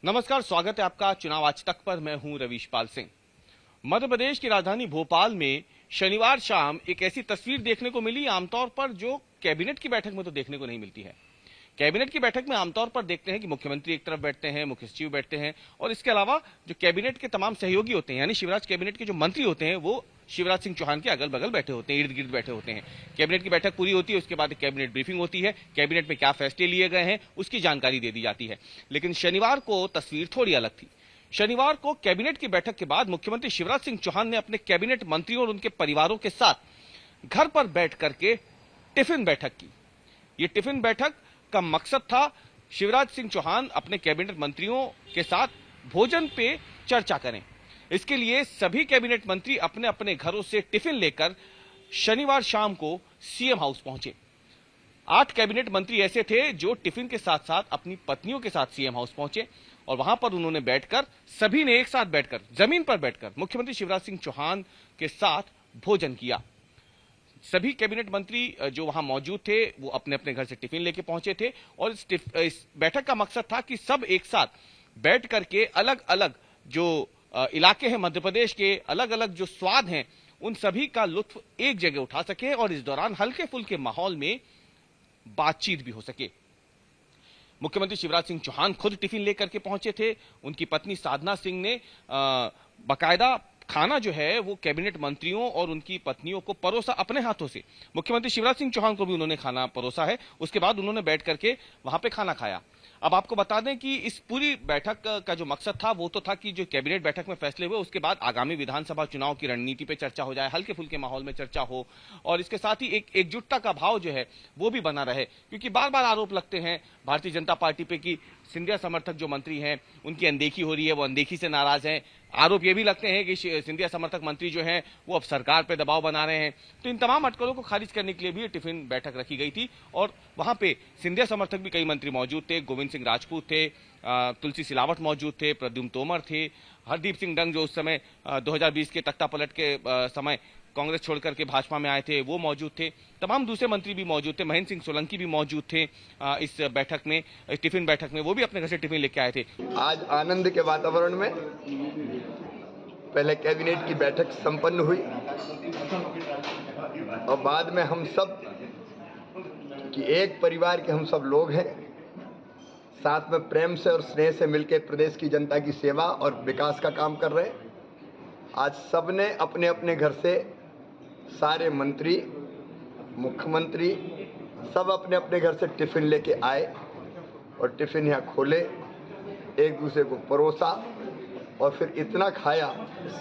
नमस्कार, स्वागत है आपका चुनाव आज तक पर। मैं हूं रवीश पाल सिंह। मध्य प्रदेश की राजधानी भोपाल में शनिवार शाम एक ऐसी तस्वीर देखने को मिली आमतौर पर जो कैबिनेट की बैठक में तो देखने को नहीं मिलती है। कैबिनेट की बैठक में आमतौर पर देखते हैं कि मुख्यमंत्री एक तरफ बैठते हैं, मुख्य सचिव बैठते हैं और इसके अलावा जो कैबिनेट के तमाम सहयोगी होते हैं यानी शिवराज कैबिनेट के जो मंत्री होते हैं वो शिवराज सिंह चौहान के अगल बगल बैठे होते हैं, इर्द गिर्द बैठे होते हैं। कैबिनेट की बैठक पूरी होती है, उसके बाद कैबिनेट ब्रीफिंग होती है, कैबिनेट में क्या फैसले लिए गए हैं उसकी जानकारी दे दी जाती है। लेकिन शनिवार को तस्वीर थोड़ी अलग थी। शनिवार को कैबिनेट की बैठक के बाद मुख्यमंत्री शिवराज सिंह चौहान ने अपने कैबिनेट मंत्रियों और उनके परिवारों के साथ घर पर बैठ करके टिफिन बैठक की। ये टिफिन बैठक का मकसद था शिवराज सिंह चौहान अपने कैबिनेट मंत्रियों के साथ भोजन पे चर्चा करें। इसके लिए सभी कैबिनेट मंत्री अपने अपने घरों से टिफिन लेकर शनिवार शाम को सीएम हाउस पहुंचे। 8 कैबिनेट मंत्री ऐसे थे जो टिफिन के साथ साथ अपनी पत्नियों के साथ सीएम हाउस पहुंचे और वहां पर उन्होंने बैठकर, सभी ने एक साथ बैठकर, जमीन पर बैठकर मुख्यमंत्री शिवराज सिंह चौहान के साथ भोजन किया। सभी कैबिनेट मंत्री जो वहां मौजूद थे वो अपने अपने घर से टिफिन लेके पहुंचे थे और इस बैठक का मकसद था कि सब एक साथ बैठ करके अलग अलग जो इलाके हैं मध्य प्रदेश के, अलग अलग जो स्वाद हैं उन सभी का लुत्फ एक जगह उठा सके और इस दौरान हल्के फुल्के माहौल में बातचीत भी हो सके। मुख्यमंत्री शिवराज सिंह चौहान खुद टिफिन लेकर के पहुंचे थे। उनकी पत्नी साधना सिंह ने बाकायदा खाना जो है वो कैबिनेट मंत्रियों और उनकी पत्नियों को परोसा अपने हाथों से। मुख्यमंत्री शिवराज सिंह चौहान को भी उन्होंने खाना परोसा है। उसके बाद उन्होंने बैठ करके वहां पे खाना खाया। अब आपको बता दें कि इस पूरी बैठक का जो मकसद था वो तो था कि जो कैबिनेट बैठक में फैसले हुए उसके बाद आगामी विधानसभा चुनाव की रणनीति पे चर्चा हो जाए, हल्के फुल्के माहौल में चर्चा हो और इसके साथ ही एक एकजुटता का भाव जो है वो भी बना रहे। क्योंकि बार बार आरोप लगते हैं भारतीय जनता पार्टी पे कि सिंधिया समर्थक जो मंत्री हैं उनकी अनदेखी हो रही है, वो अनदेखी से नाराज हैं। आरोप ये भी लगते हैं कि सिंधिया समर्थक मंत्री जो हैं वो अब सरकार पे दबाव बना रहे हैं। तो इन तमाम अटकलों को खारिज करने के लिए भी टिफिन बैठक रखी गई थी और वहां पे सिंधिया समर्थक भी कई मंत्री मौजूद थे। गोविंद सिंह राजपूत थे, तुलसी सिलावट मौजूद थे, प्रद्युम्न तोमर थे, हरदीप सिंह डंग जो उस समय 2020 के तख्ता पलट के समय कांग्रेस छोड़कर के भाजपा में आए थे वो मौजूद थे। तमाम दूसरे मंत्री भी मौजूद थे, महेंद्र सिंह सोलंकी भी मौजूद थे इस बैठक में, इस टिफिन बैठक में। वो भी अपने घर से टिफिन लेके आए थे। आज आनंद के वातावरण में पहले कैबिनेट की बैठक संपन्न हुई और बाद में हम सब कि एक परिवार के हम सब लोग हैं, साथ में प्रेम से और स्नेह से मिलकर प्रदेश की जनता की सेवा और विकास का काम कर रहे हैं। आज सबने अपने अपने घर से, सारे मंत्री, मुख्यमंत्री सब अपने अपने घर से टिफिन लेके आए और टिफिन यहाँ खोले, एक दूसरे को परोसा और फिर इतना खाया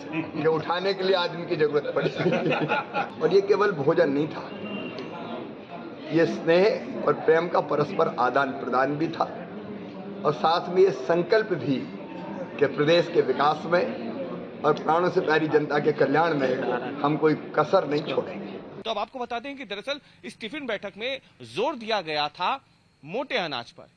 कि उठाने के लिए आदमी की जरूरत पड़ी। और ये केवल भोजन नहीं था, ये स्नेह और प्रेम का परस्पर आदान प्रदान भी था और साथ में ये संकल्प भी कि प्रदेश के विकास में और प्राणों से प्यारी जनता के कल्याण में हम कोई कसर नहीं छोड़ेंगे। तो अब आपको बता दें कि दरअसल इस टिफिन बैठक में जोर दिया गया था मोटे अनाज पर।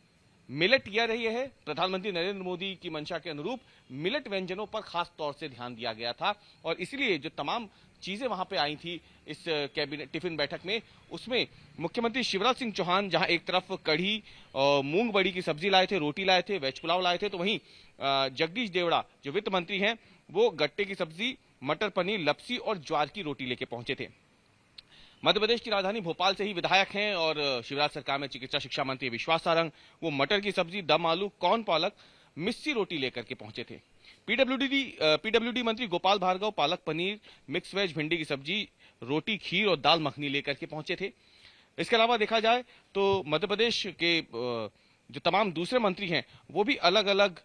मिलेट यह रही है, प्रधानमंत्री नरेंद्र मोदी की मंशा के अनुरूप मिलेट व्यंजनों पर खास तौर से ध्यान दिया गया था और इसलिए जो तमाम चीजें वहां पे आई थी इस कैबिनेट टिफिन बैठक में, उसमें मुख्यमंत्री शिवराज सिंह चौहान जहां एक तरफ कढ़ी और मूंग बड़ी की सब्जी लाए थे, रोटी लाए थे, वेज पुलाव लाए थे, तो वहीं जगदीश देवड़ा जो वित्त मंत्री हैं वो गट्टे की सब्जी, मटर पनीर, लपसी और ज्वार की रोटी लेके पहुंचे थे। मध्य प्रदेश की राजधानी भोपाल से ही विधायक हैं और शिवराज सरकार में चिकित्सा शिक्षा मंत्री विश्वास सारंग, वो मटर की सब्जी, दम आलू, कॉर्न पालक, मिस्सी रोटी लेकर के पहुंचे थे। पीडब्ल्यूडी मंत्री गोपाल भार्गव पालक पनीर, मिक्स वेज, भिंडी की सब्जी, रोटी, खीर और दाल मखनी लेकर के पहुंचे थे। इसके अलावा देखा जाए तो मध्य प्रदेश के जो तमाम दूसरे मंत्री हैं वो भी अलग अलग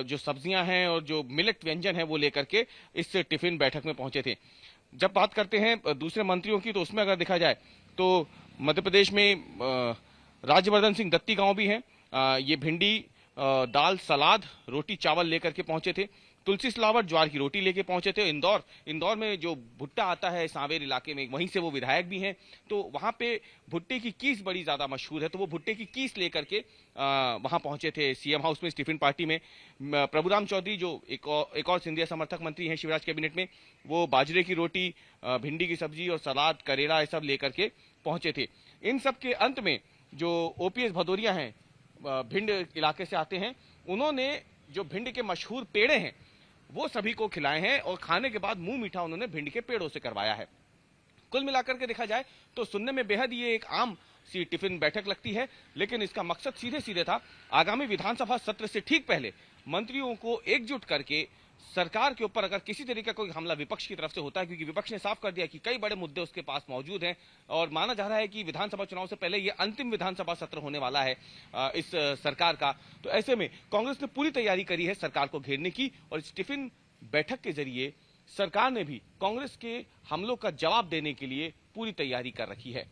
जो सब्जियां हैं और जो मिलेट व्यंजन है वो लेकर के इस टिफिन बैठक में पहुंचे थे। जब बात करते हैं दूसरे मंत्रियों की तो उसमें अगर देखा जाए तो मध्य प्रदेश में राज्यवर्धन सिंह दत्ती गांव भी हैं। ये भिंडी, दाल, सलाद, रोटी, चावल लेकर के पहुंचे थे। तुलसी सिलावट ज्वार की रोटी लेके पहुंचे थे। इंदौर में जो भुट्टा आता है सांवेर इलाके में, वहीं से वो विधायक भी हैं, तो वहां पे भुट्टे की कीस बड़ी ज्यादा मशहूर है, तो वो भुट्टे की कीस लेकर के वहां पहुंचे थे सीएम हाउस में टिफिन पार्टी में। प्रभुराम चौधरी जो एक और सिंधिया समर्थक मंत्री हैं शिवराज कैबिनेट में, वो बाजरे की रोटी, भिंडी की सब्जी और सलाद, करेला ये सब लेकर के पहुंचे थे। इन सब के अंत में जो ओपीएस भदौरिया हैं, भिंड इलाके से आते हैं, उन्होंने जो भिंड के मशहूर पेड़े हैं वो सभी को खिलाए हैं और खाने के बाद मुंह मीठा उन्होंने भिंड के पेड़ों से करवाया है। कुल मिलाकर के देखा जाए तो सुनने में बेहद ये एक आम सी टिफिन बैठक लगती है, लेकिन इसका मकसद सीधे सीधे था आगामी विधानसभा सत्र से ठीक पहले मंत्रियों को एकजुट करके सरकार के ऊपर अगर किसी तरीके का कोई हमला विपक्ष की तरफ से होता है, क्योंकि विपक्ष ने साफ कर दिया कि कई बड़े मुद्दे उसके पास मौजूद हैं और माना जा रहा है कि विधानसभा चुनाव से पहले ये अंतिम विधानसभा सत्र होने वाला है इस सरकार का। तो ऐसे में कांग्रेस ने पूरी तैयारी करी है सरकार को घेरने की और इस टिफिन बैठक के जरिए सरकार ने भी कांग्रेस के हमलों का जवाब देने के लिए पूरी तैयारी कर रखी है।